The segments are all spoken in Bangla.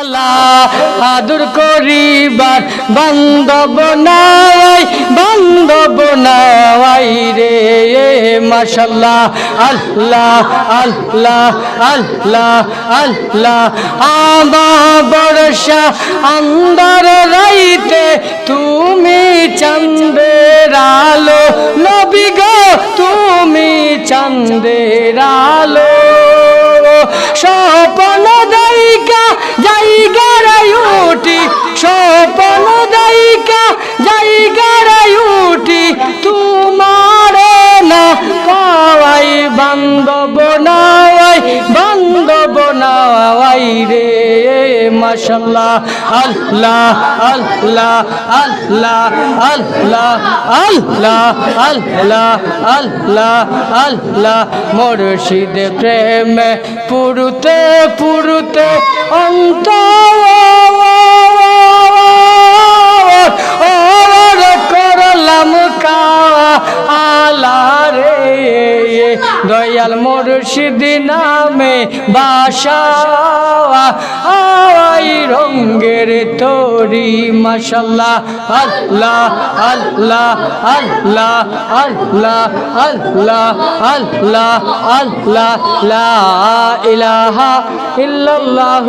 তাআলা আদর করিবার বান্ধব নাই রে মাশাআল্লাহ আল্লাহ আল্লাহ আল্লাহ আল্লাহ আমার বর্ষা আন্দার রাইতে তুমি চাঁদের আলো নবী গো তুমি চাঁদের আলো স্বপ্ন দায়িকা জায়গার উঠি স্বপ্ন দায়িকা জায়গার উঠি তোমার না পাওয়াই বান্ধব নাই রে মাশাআল্লাহ আল্লাহ আল্লাহ আল্লাহ আল্লাহ আল্লাহ আল্লাহ আল্লাহ আল্লাহ মুর্শিদ প্রেমে পুরুতে পুরুতে অন্তর করলাম কালা রে দয়াল মুর্শিদ নামে বাসা আই রঙ্গের তোরি মাশাআল্লাহ আল্লাহ আল্লাহ আল্লাহ আল্লাহ আল্লাহ আল্লাহ আল্লাহ লা ইলাহা ইল্লাল্লাহ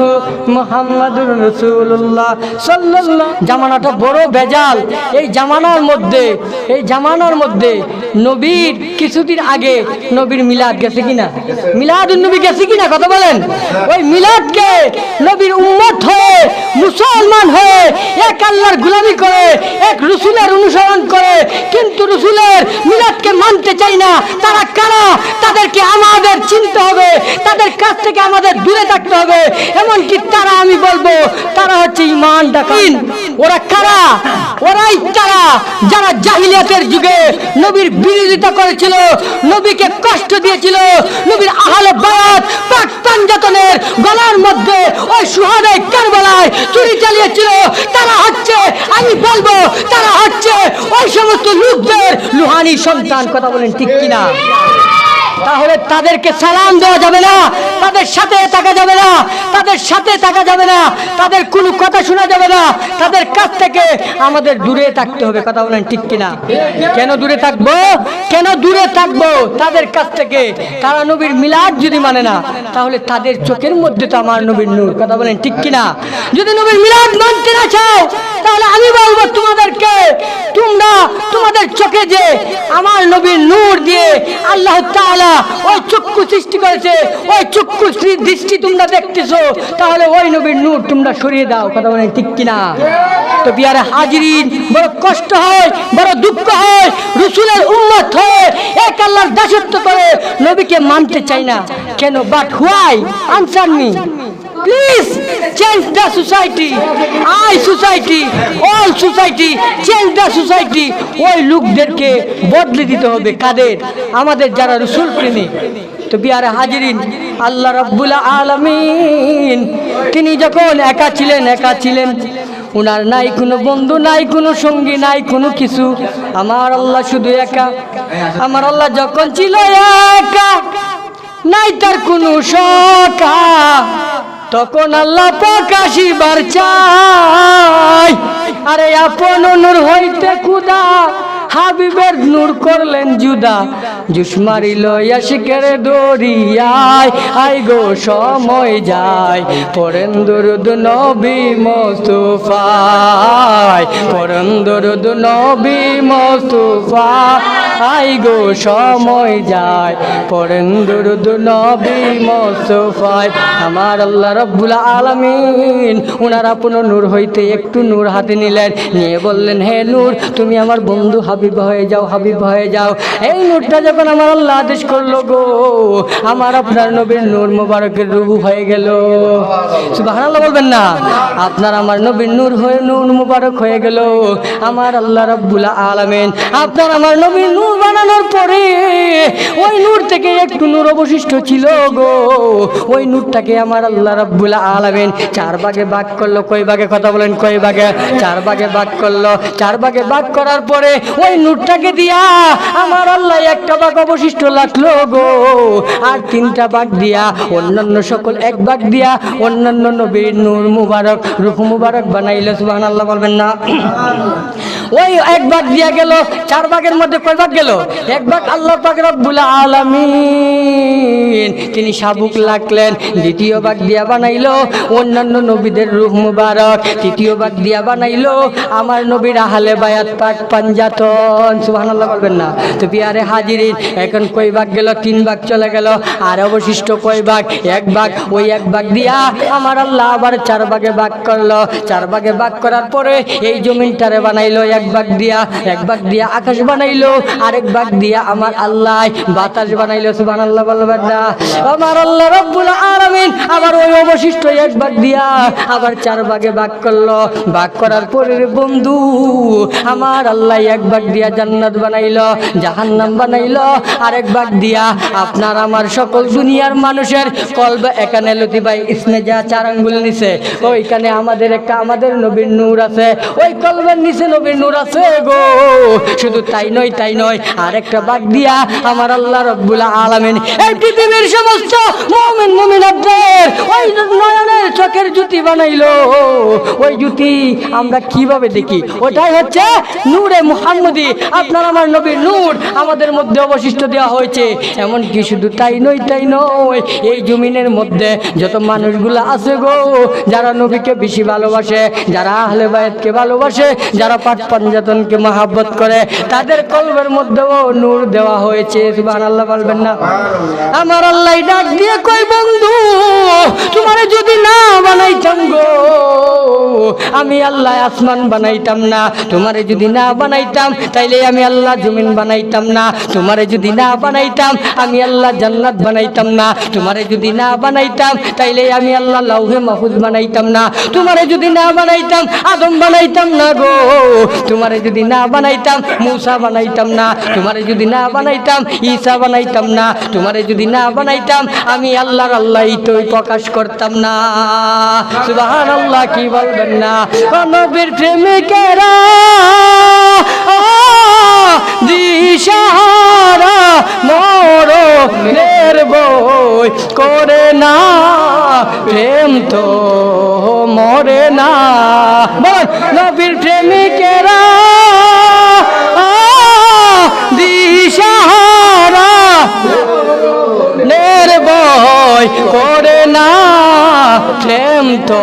মুহাম্মাদুর রাসূলুল্লাহ সাল্লাল্লাহু জামানাটা বড় বেজাল। এই জামানার মধ্যে নবীর কিছুদিন আগে নবীর মিলাদ গেছে কিনা, মিলাদুন নবী গেছে কিনা কথা বলেন। ওই মিলাদকে নবীর উম্মত হয়ে মুসলমান হয়ে এক আল্লাহর গোলামি করে এক রাসূলের অনুসরণ করে কিন্তু রাসূলের মিলাদকে মানতে চাই না। তারা কারা? তাদেরকে আমাদের চিনতে হবে, তাদের কাছ থেকে আমাদের দূরে থাকতে হবে। এমনকি তারা, আমি বলবো তারা হচ্ছে ঈমান ডাকাত। ওরা কারা? ওরাই তারা যারা জাহিলিয়াতের যুগে নবীর বিরোধিতা করেছিল, নবীকে কষ্ট দিয়েছিল, নবীর আহলে বায়াত পাক পাঞ্জাতনের গলার মধ্যে ওই সুহাদায়ে কারবালায় চুরি চালিয়েছিল। তারা হচ্ছে, আমি বলবো তারা হচ্ছে ওই সমস্ত লোকদের লুহানি সন্তান। কথা বলেন ঠিক কিনা? তাহলে তাদেরকে সালাম দেওয়া যাবে না, তাদের সাথে থাকা যাবে না, তাদের সাথে থাকা যাবে না, তাদের কোনো কথা শোনা যাবে না, তাদের কাছ থেকে আমাদের দূরে থাকতে হবে। কথা বলেন ঠিক কিনা? কেন দূরে থাকবো? কেন দূরে থাকবো তাদের কাছ থেকে? তারা নবীর মিলাদ যদি মানে না, তাহলে তাদের চোখের মধ্যে তো আমার নবীর নূর। কথা বলেন ঠিক কিনা? যদি নবীর মিলাদ মানতে না চাও, তাহলে আমি বলবো তোমাদেরকে, তোমরা তোমাদের চোখে যে আমার নবীর নূর দিয়ে আল্লাহ তাআলা ওই চক্ষু সৃষ্টি করেছে, ওই চক্ষু দৃষ্টি তোমরা দেখতেছো, তাহলে ওই নবীর নূর তোমরা সরিয়ে দাও। কথা বলেন ঠিক কিনা? তো বিয়ারে হাজিরিন, বড় কষ্ট হয়, বড় দুঃখ হয়, রাসূলের উম্মত হয়ে এক আল্লাহর দাসত্ব করে নবীকে মানতে চাই না কেন? But why? Answer me please. Change the society, all society, change the society. ওই লোকদেরকে বদলে দিতে হবে। কাদের? আমাদের যারা রাসূল প্রেমী। তো বিয়ারে হাজিরিন, আল্লাহ রাব্বুল আলামিন তিনি যখন একা ছিলেন, উনার নাই কোনো বন্ধু, নাই কোনো সঙ্গী, নাই কোনো কিছু। আমার আল্লাহ শুধু একা। আমার আল্লাহ যখন ছিল একা, নাই তার কোনো সখা, তখন আল্লাহ পাক আসিবার চাই। আরে আপন নূর হইতে খুদা হাবিবের নূর করলেন জুদা, জুস মারিল আশিকের দরিয়ায়। আই গো সময় যায়, পড়েন দরুদ নবী মুস্তাফায়, পড়েন দরুদ নবী মুস্তাফায়। আই গো সময় যায়, পড়েন দরুদ নবী মুস্তাফায়। আমার আল্লাহ রাব্বুল আলামিন উনার আপন নূর হইতে একটু নূর হাতে নিলেন, নিয়ে বললেন, হে নূর, তুমি আমার বন্ধু হাবিব হয়ে যাও, হাবিব হয়ে যাও। এই নূরটা যখন আমার আল্লাহ আদেশ করলো গো, আমার আপনার নবীর নূর মোবারকের রূহ হয়ে গেল। সুবহানাল্লাহ বলবেন না? আপনার আমার নবীর নূর হয়ে নূর মোবারক হয়ে গেল। আমার আল্লাহ রাব্বুল আলামিন আপনার আমার নবীর নূর বানানোর পরে ওই নূর থেকে একটু নূর অবশিষ্ট ছিল গো। ওই নূরটাকে আমার আল্লাহ রাব্বুল আলামিন 4 ভাগে ভাগ করলো। কয় ভাগে? কথা বলেন কয় ভাগে? 4 ভাগে ভাগ করলো। 4 ভাগে ভাগ করার পরে ওই নূরটাকে দিয়া আমার আল্লাহ একটা ভাগ অবশিষ্ট লাগলো গো, আর 3টা ভাগ দিয়া অন্যান্য সকল এক ভাগ দিয়া অন্যান্য নবীর নূর মুবারক রূহ মুবারক বানাইলো। সুবহানাল্লাহ বলবেন না? ওই এক ভাগ দিয়া গেল, 4 ভাগের মধ্যে কয় ভাগ গেল? এক ভাগ আল্লাহ পাক রব্বুল আলামিন তিনি শাবুক লাগলেন, 2য় ভাগ দিয়া বানাইলো অন্যান্য নবীদের রূহ মুবারক, 3য় ভাগ দিয়া বানাইলো আমার নবীর আহলে বায়াত পাক পাঞ্জাতন। সুবহানাল্লাহ বলবেন না? তো বিয়ারে হাজিরিন, এখন কয় ভাগ গেল? 3 ভাগ চলে গেল, আর অবশিষ্ট কয় ভাগ? 1 ভাগ। ওই 1 ভাগ দিয়া আমার আল্লাহ আবার 4 ভাগে ভাগ করলো। 4 ভাগে ভাগ করার পরে এই জমিনটারে বানাইলো 1 ভাগ দিয়া, 1 ভাগ দিয়া আকাশ বানাইলো, আরেক ভাগ দিয়া আমার আল্লাহ বাতাস বানাইলো। সুবহানাল্লাহ বলবেন না? আমার আল্লাহ রব্বুল আলামিন আবার ওই অবশিষ্ট 1 ভাগ দিয়া আবার 4 ভাগে ভাগ করলো। ভাগ করার পরে বন্ধু আমার আল্লাহ 1 ভাগ দিয়া জান্নাত বানাইলো, জাহান্নাম বানাইলো, আরেক ভাগ দিয়া আপনার আমার সকল দুনিয়ার মানুষের কলবে। এখানে লতি ভাই ইসমে যা 4 আঙ্গুল নিচে ওইখানে আমাদের একটা আমাদের নবীর নূর আছে, ওই কলবের নিচে নবীর নূর আছে গো। শুধু তাই নয় আরেকটা ভাগ দিয়া আমার আল্লাহ রব্বুল আলামিন এই পৃথিবীর সমস্ত মুমিন মুমিনাতদের ওই নয়নের চোখের জ্যোতি বানাইলো। ওই জ্যোতি আমরা কিভাবে দেখি? ওটাই হচ্ছে নূরে মুহাম্মদি, আপনার আমার নবীর নূর আমাদের মধ্যে অবশিষ্ট দেওয়া হয়েছে। এমন কি শুধু তাই নয় এই জমিনের মধ্যে যত মানুষগুলো আছে গো, যারা নবীকে বেশি ভালোবাসে, যারা আহলে বায়াতকে ভালোবাসে, যারা পাক পাঞ্জাতনকে মহব্বত করে, তাদের কলবের মধ্যেও নূর দেওয়া হয়েছে। সুবহানাল্লাহ বলবেন না? আমার আল্লাহ ডাক দিয়ে কই বন্ধু তোমারে যদি না বানাইতাম গো, আমি আল্লাহ আসমান বানাইতাম না। তোমারে যদি না বানাইতাম তাইলে আমি আল্লাহ জমিন বানাইতাম না। তোমারে যদি না বানাইতাম আমি আল্লাহ জান্নাত বানাইতাম না। তোমারে যদি না বানাইতাম তাইলে আমি আল্লাহ লাউহে মাহফুজ বানাইতাম না। তোমারে যদি না বানাইতাম আদম বানাইতাম না গো। তোমারে যদি না বানাইতাম মূসা বানাইতাম না। তোমারে যদি না বানাইতাম ঈসা বানাইতাম না। তোমারে যদি না বানাইতাম আমি আল্লাহর আল্লাহই তো প্রকাশ করতাম না। সুবহানাল্লাহ কি বলবেন না? নবীর প্রেমিকেরা দিশাহারা মরণের বই করে না, প্রেম তো মরে না। বল নবীর প্রেমিকেরা দিশাহারা বই করে না, প্রেম তো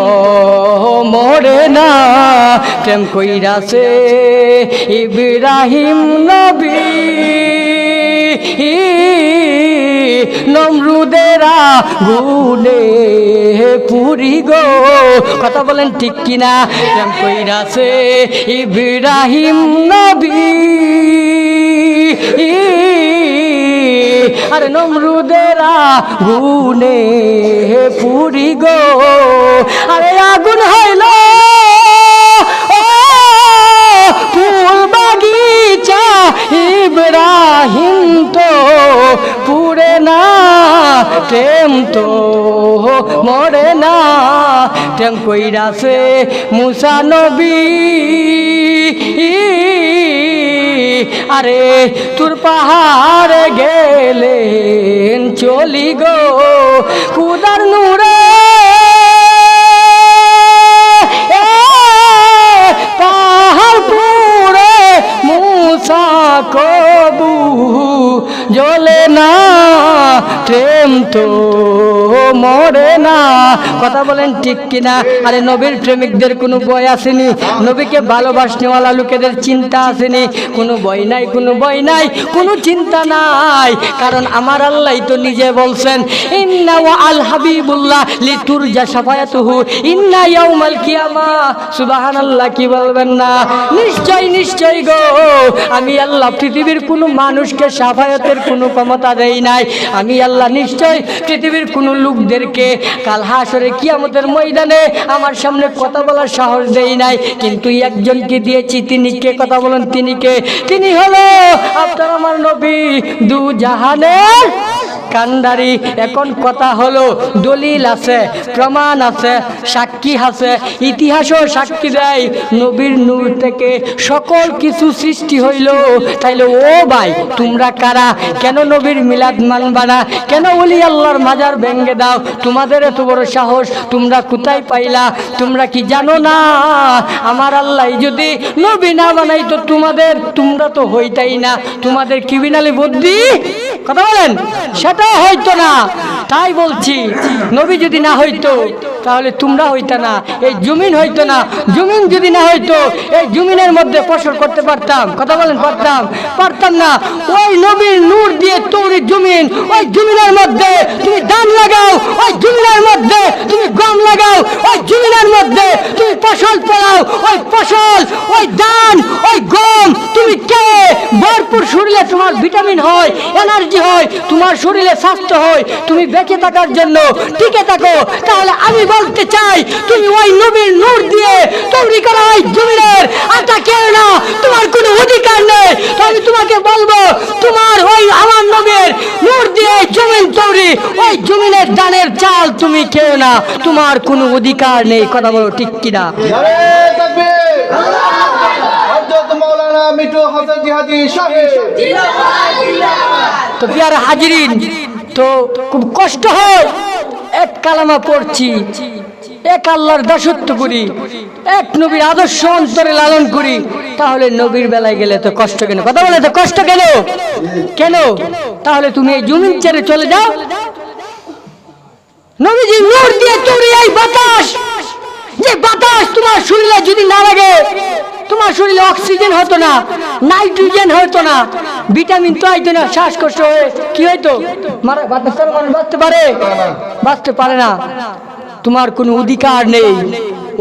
মরে না। প্রেম কইরাছে ইব্রাহিম নবী নমরুদেরা গুনে পুরি গো। কথা বলেন ঠিক কিনা? প্রেম কইরাছে ইব্রাহিম নবী আরে নমরুদেরা গুনে পুরি গো। আরে আগুন হইল ফুল বাগিচা, ইব্রাহিম তো পুরে না, প্রেম তো মরে না। প্রেম কইরাছে মুসা নবী আরে তোর পাহাড়ে গেলেন চলি গো, খুদার নূরে পাহাড় পুরে মুসা কবু জ্বলে না, প্রেম তো মরে না। কথা বলেন ঠিক কিনা? আরে নবীর প্রেমিকদের কোনো ভয় আসেনি, নবীকে ভালোবাসনেওয়ালা লোকেদের চিন্তা আসেনি। কোনো ভয় নাই, কোনো ভয় নাই, কোনো চিন্তা নাই। কারণ আমার আল্লাহ তো নিজে বলছেন ইন্না ওয়া আল হাবিবুল্লাহ লিতুরজা শাফায়াতুহু ইন্না ইয়াউমাল কিয়ামা। সুবহানাল্লাহ কি বলবেন না? নিশ্চয় গো আমি আল্লাহ পৃথিবীর কোনো মানুষকে শাফায়াতের কোনো ক্ষমতা দেই নাই। আমি আল্লাহ নিশ্চয় পৃথিবীর কোনো লোকদেরকে কাল হাসরে কিয়ামতের ময়দানে আমার সামনে কথা বলার সাহস দেই নাই। কিন্তু একজনকে দিয়েছি। তিনি কে? কথা বলেন তিনি কে? তিনি হলো আপনার আমার নবী, দু জাহানের কান্ডারি। এখন কথা হলো, দলিল আছে, প্রমাণ আছে, সাক্ষী আছে, ইতিহাসও সাক্ষী দেয় নবীর নূর থেকে সকল কিছু সৃষ্টি হইল। তাইলে ও ভাই, তোমরা কারা? কেন নবীর মিলাদ মানবা না? কেন ওলি আল্লাহর মাজার ভেঙ্গে দাও? তোমাদের এত বড় সাহস তোমরা কোথায় পাইলা? তোমরা কি জানো না আমার আল্লাহ যদি নবী না বানাইতো তোমরা তো হইতাই না। তোমাদের ক্রিমিনালি বুদ্ধি, কথা বলেন, সেটাও হইতো না। তাই বলছি, নবী যদি না হইতো তাহলে তোমরা হইতা না, এই জমিন হইতো না। জমিন যদি না হইতো এই জমিনের মধ্যে ফসল করতে পারতাম? কথা বলেন, পারতাম না। ওই নবীর নূর দিয়ে তৈরি জমিন, ওই জমিনের মধ্যে তুমি ধান লাগাও, ওই জমিনের মধ্যে তুমি গম লাগাও, ওই জমিনের মধ্যে তুমি ফসল ফলাও, ওই ফসল, ওই ধান, ওই গম তুমি কে ভরপুর শরীরে তোমার ভিটামিন হয়, এনার্জি হয়, তোমার শরীরে স্বাস্থ্য হয়, তুমি বেঁচে থাকার জন্য টিকে থাকো। তাহলে আমি বলতে চাই, তুমি ওই নবীর নূর দিয়ে তৈরি করা ওই জমিনের আটা কেউ না, তোমার কোনো অধিকার নেই। তো আমি তোমাকে বলবো, তোমার ওই আমার নবীর নূর দিয়ে জমিন তৈরি, ওই জমিনের ধানের চাল তুমি কেউ না, তোমার কোনো অধিকার নেই। কথা বলো ঠিক কিনা? তো প্রিয় হাজিরিন, তো খুব কষ্ট হয়, এক কালামা পড়ছি, এক আল্লাহর দাসত্ব করি, এক নবীর আদর্শ অন্তরে লালন করি, তাহলে নবীর বেলায় গেলে তো কষ্ট কেন? কথা বলে তো কষ্ট কেন? তাহলে তুমি এই জমিন ছেড়ে চলে যাও। নবীজি নূর দিয়ে তৈরি এই বাতাস, যে বাতাস তোমার শরীরে যদি না লাগে, তোমার শরীরে অক্সিজেন হতো না, নাইট্রোজেন হতো না, ভিটামিন তো আইতো না, শ্বাসকষ্ট হয়ে কি হইতো? মানুষ বাঁচতে পারে না। তোমার কোনো অধিকার নেই।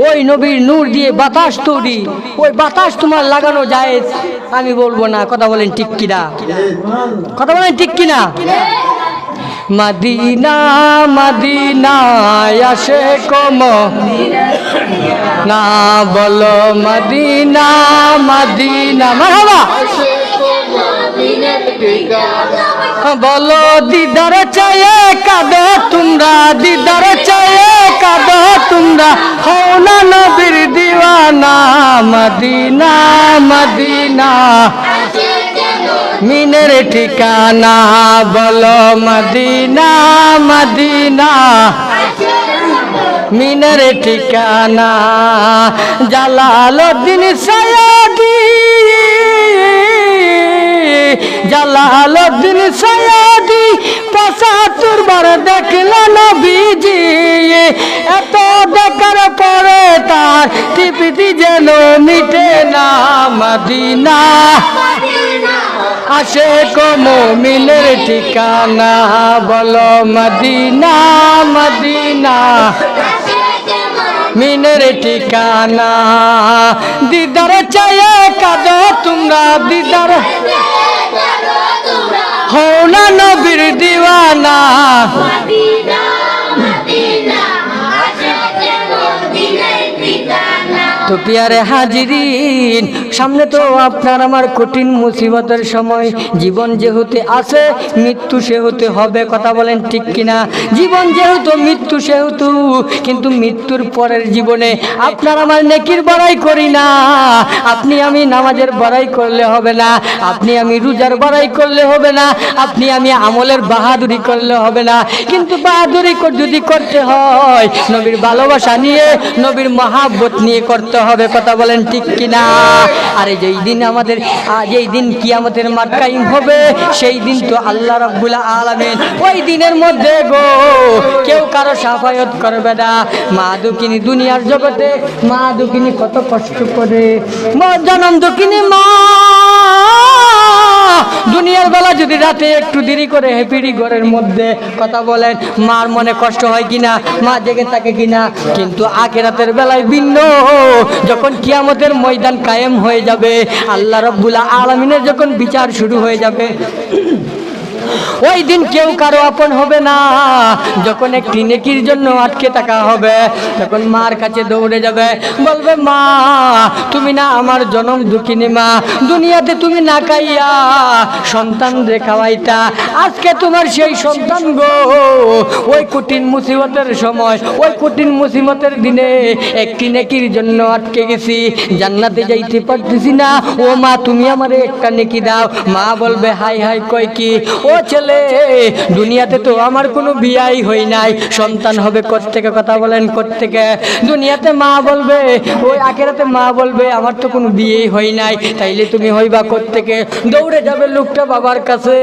ওই নবীর নূর দিয়ে বাতাস তৈরি, ওই বাতাস তোমার লাগানো যায়, আমি বলবো না। কথা বলেন ঠিক কিনা? কথা বলেন ঠিক কিনা? মদিনা মদিনায় আসে কম না, বলো মদিনা মদিনা মারহাবা, বলো দিদার চায়ে কাঁদো তোমরা, দিদার চায়ে কাঁদো তোমরা, হও না নবীর দিওয়ানা। মদিনা মদিনা মিনের ঠিকানা, বলো মদিনা মদিনা মিনের ঠিকানা। জালালউদ্দিন সৈয়দি, জালালউদ্দিন সৈয়দি ৭৫ বার দেখল নবীজি, এত দেখার পরে তার তৃপ্তি যেন মিটে না। মদিনা আশিক মুমিনের ঠিকানা, বলো মদিনা মদিনা মিনের ঠিকানা। দিদার চায়ে কাঁদো তোমরা, দিদার হও না নবীর দিওয়ানা। তো প্রিয় হাজিরিন, সামনে তো আপনার আমার কঠিন মুসিবতের সময়। জীবন যেহেতু আছে, মৃত্যু সেহেতু হবে। কথা বলেন ঠিক কিনা? জীবন যেহেতু, মৃত্যু সেহেতু। কিন্তু মৃত্যুর পরের জীবনে আপনার আমার নেকির বড়াই করি না, আপনি আমি নামাজের বড়াই করলে হবে না, আপনি আমি রোজার বড়াই করলে হবে না, আপনি আমি আমলের বাহাদুরি করলে হবে না। কিন্তু বাহাদুরি যদি করতে হয়, নবীর ভালোবাসা নিয়ে, নবীর মহাব্বত নিয়ে করতে হবে। কথা বলেন ঠিক কিনা? আরে যেই দিন আমাদের, যেই দিন কিয়ামতের মাঠ কায়েম হবে, সেই দিন তো আল্লাহ রাব্বুল আলামিন ওই দিনের মধ্যে গো কেউ কারো সাফায়াত করবে না। মা দুঃখিনী দুনিয়ার জগতে, মা দুঃখিনী কত কষ্ট করে, জনম দুঃখিনী মা দুনিয়ার বেলা যদি রাতে একটু দেরি করে হেপিড়ি ঘরের মধ্যে, কথা বলেন মার মনে কষ্ট হয় কিনা? মা জেগে থাকে কিনা? কিন্তু আখিরাতের বেলায় ভিন্ন। যখন কিয়ামতের ময়দান কায়েম হয়ে যাবে, আল্লাহ রাব্বুল আলামিনের যখন বিচার শুরু হয়ে যাবে, ওই দিন কেউ কারো আপন হবে না। যখন একটি নেকির জন্য আটকে থাকা হবে, তখন মার কাছে দৌড়ে যাবে, বলবে মা তুমি না আমার জনম দুঃখিনী মা, দুনিয়াতে তুমি না খাইয়া সন্তান রে খাওয়াইতা, আজকে তোমার সেই সন্তান গো ওই কঠিন মুসিবতের সময়, ওই কঠিন মুসিবতের দিনে একটি নেকির জন্য আটকে গেছি, জান্নাতে যাইতে পারতেছি না, ও মা তুমি আমারে একটা নেকি দাও। মা বলবে হাই হাই কয় কি, ও ছেলে দুনিয়াতে তো আমার কোনো বিয়াই হই নাই, সন্তান হবে কোত্থেকে, কথা বলেন কোত্থেকে? দুনিয়াতে মা বলবে, ওই আখেরাতে মা বলবে আমার তো কোনো বিয়েই হয় নাই, তাইলে তুমি হইবা কোত্থেকে? দৌড়ে যাবে লোকটা বাবার কাছে,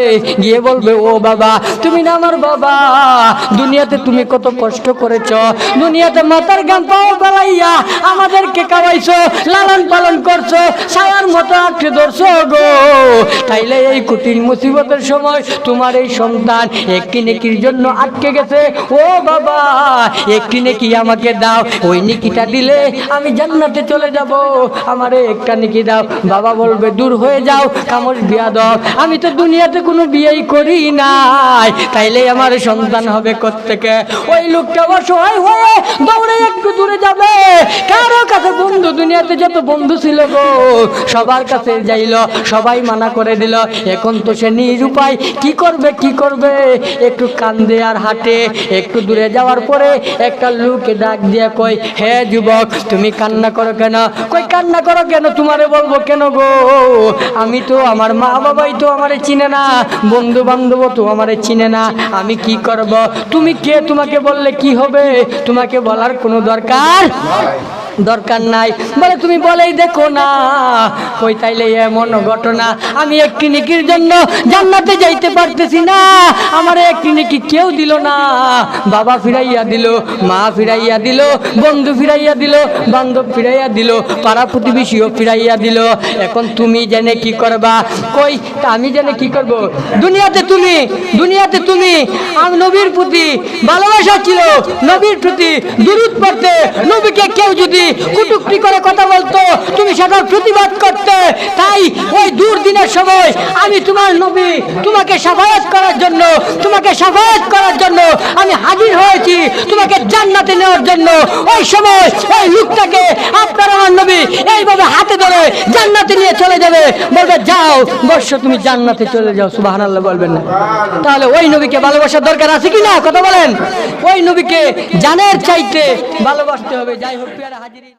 গিয়ে বলবে ও বাবা তুমি না আমার বাবা, দুনিয়াতে তুমি কত কষ্ট করেছ, দুনিয়াতে মাথার গাম পাও বালাইয়া আমাদেরকে খাওয়াইছো, লালন পালন করছো, ছায়ার মতো আঁকড়ে ধরছো গো, তাইলে এই কঠিন মুসিবতের সময় তোমার এই সন্তান একটি নেকির জন্য আটকে গেছে, ও বাবা একটি নেকি আমাকে দাও, ওই নেকিটা দিলে আমি জান্নাতে চলে যাব, আমারে একটা নেকি দাও। বাবা বলবে দূর হয়ে যাও কামড় বিয়া দাও, আমি তো দুনিয়াতে কোনো বিয়েই করি নাই, তাইলে আমার সন্তান হবে কোত্থেকে? ওই লোকটা অসহায় হয়ে দৌড়ে একটু দূরে যাবে, কারো কাছে বন্ধু, দুনিয়াতে যত বন্ধু ছিল গো সবার কাছে যাইল, সবাই মানা করে দিল, এখন তো সে নিরুপায়, কি করবে কি করবে, একটু কান্দে আর হাঁটে, একটু দূরে যাওয়ার পরে একটা লোক ডাক দিয়ে কই হে যুবক তুমি কান্না করো কেন? কই কান্না করো কেন, তোমারে বলবো কেন গো, আমি তো আমার মা বাবাই তো আমারে চিনে না, বন্ধু বান্ধব তো আমারে চিনে না, আমি কি করব? তুমি কে, তোমাকে বললে কি হবে, তোমাকে বলার কোনো দরকার নাই, বলে তুমি বলেই দেখো না। কই তাইলে এমন ঘটনা, আমি একটি নেকির জন্য জান্নাতে যাইতে পারতেছি না, আমার একটি নেকি কেউ দিল না, বাবা ফিরাইয়া দিল, মা ফিরাইয়া দিল, বন্ধু ফিরাইয়া দিল, বান্ধব ফিরাইয়া দিল, পাড়া প্রতিবেশীও ফিরাইয়া দিল, এখন তুমি জেনে কি করবা? কই আমি জেনে কি করব? দুনিয়াতে তুমি আমি নবীর প্রতি ভালোবাসা ছিল, নবীর প্রতি দুরূদ পড়তে, নবীকে কেউ যদি কুটুক্তি করে কথা বলতো তুমি সেটার প্রতিবাদ করতে, তাই ওই দুর্দিনের সময় আমি তোমার নবী তোমাকে সাফায়াত করার জন্য আমি হাজির হয়েছি, তোমাকে জান্নাতে নেওয়ার জন্য। ওই সময় ওই লোকটাকে আপনার আমার নবী এইভাবে হাতে ধরে জান্নাতে নিয়ে চলে যাবে, বলবে যাও বর্ষ তুমি জান্নাতে চলে যাও, সুবহানাল্লাহ বলবেন না? তাহলে ওই নবীকে ভালোবাসার দরকার আছে কি না, কথা বলেন? ওই নবীকে জানের চাইতে ভালোবাসতে হবে। যাই হোক প্রিয় হাজির।